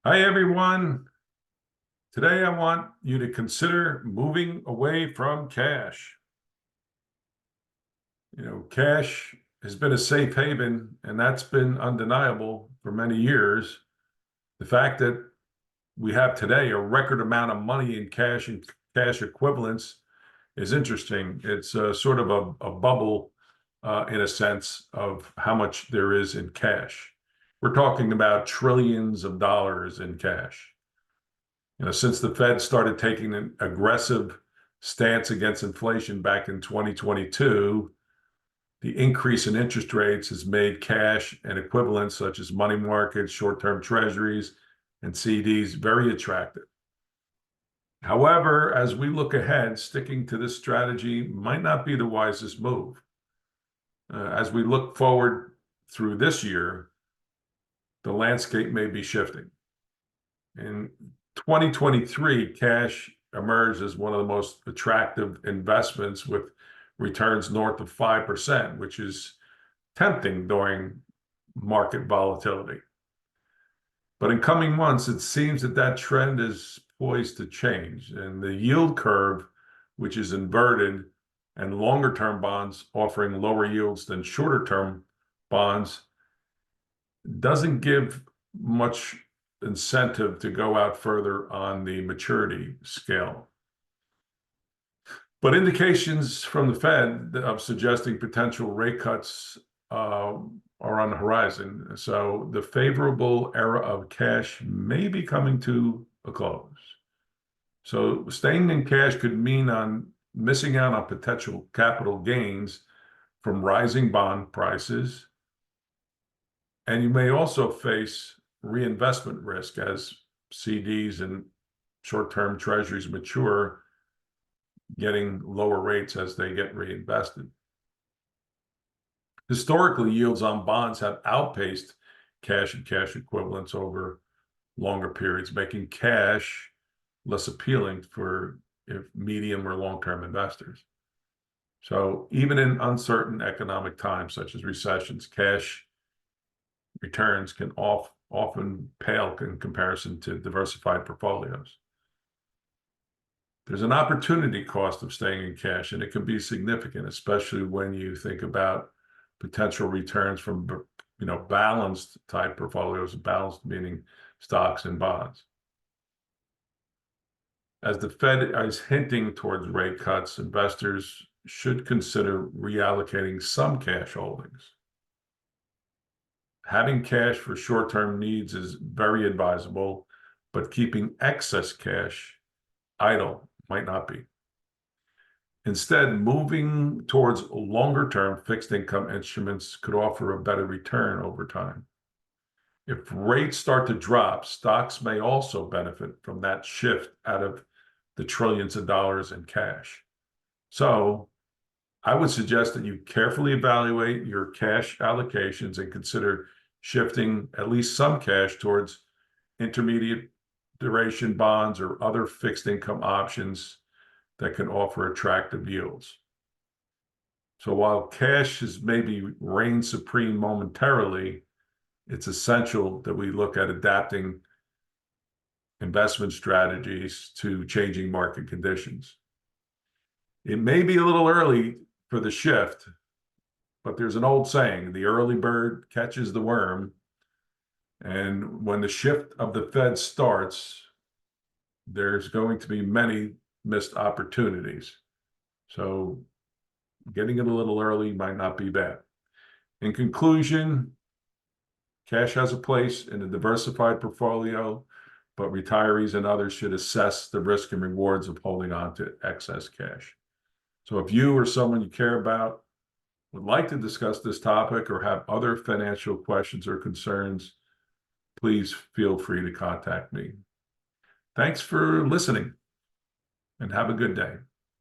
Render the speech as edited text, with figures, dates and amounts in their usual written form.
Hi, everyone. Today, I want you to consider moving away from cash. Cash has been a safe haven, and that's been undeniable for many years. The fact that we have today a record amount of money in cash and cash equivalents is interesting. It's sort of a bubble, in a sense, of how much there is in cash. We're talking about trillions of dollars in cash. Since the Fed started taking an aggressive stance against inflation back in 2022, the increase in interest rates has made cash and equivalents such as money markets, short-term treasuries, and CDs very attractive. However, as we look ahead, sticking to this strategy might not be the wisest move. As we look forward through this year, the landscape may be shifting. In 2023, cash emerged as one of the most attractive investments with returns north of 5%, which is tempting during market volatility. But in coming months, it seems that trend is poised to change, and the yield curve, which is inverted, and longer-term bonds offering lower yields than shorter-term bonds, doesn't give much incentive to go out further on the maturity scale. But indications from the Fed of suggesting potential rate cuts are on the horizon. So the favorable era of cash may be coming to a close. So staying in cash could mean missing out on potential capital gains from rising bond prices. And you may also face reinvestment risk as CDs and short-term treasuries mature, getting lower rates as they get reinvested. Historically, yields on bonds have outpaced cash and cash equivalents over longer periods, making cash less appealing for medium or long-term investors. So even in uncertain economic times, such as recessions, cash returns can often pale in comparison to diversified portfolios. There's an opportunity cost of staying in cash, and it can be significant, especially when you think about potential returns from balanced type portfolios, balanced meaning stocks and bonds. As the Fed is hinting towards rate cuts, investors should consider reallocating some cash holdings. Having cash for short-term needs is very advisable, but keeping excess cash idle might not be. Instead, moving towards longer-term fixed income instruments could offer a better return over time. If rates start to drop, stocks may also benefit from that shift out of the trillions of dollars in cash. So I would suggest that you carefully evaluate your cash allocations and consider shifting at least some cash towards intermediate duration bonds or other fixed income options that can offer attractive yields. So while cash has maybe reigned supreme momentarily, it's essential that we look at adapting investment strategies to changing market conditions. It may be a little early for the shift, but there's an old saying, the early bird catches the worm. And when the shift of the Fed starts, there's going to be many missed opportunities. So getting it a little early might not be bad. In conclusion, cash has a place in a diversified portfolio, but retirees and others should assess the risk and rewards of holding on to excess cash. So if you or someone you care about would like to discuss this topic or have other financial questions or concerns, please feel free to contact me. Thanks for listening and have a good day.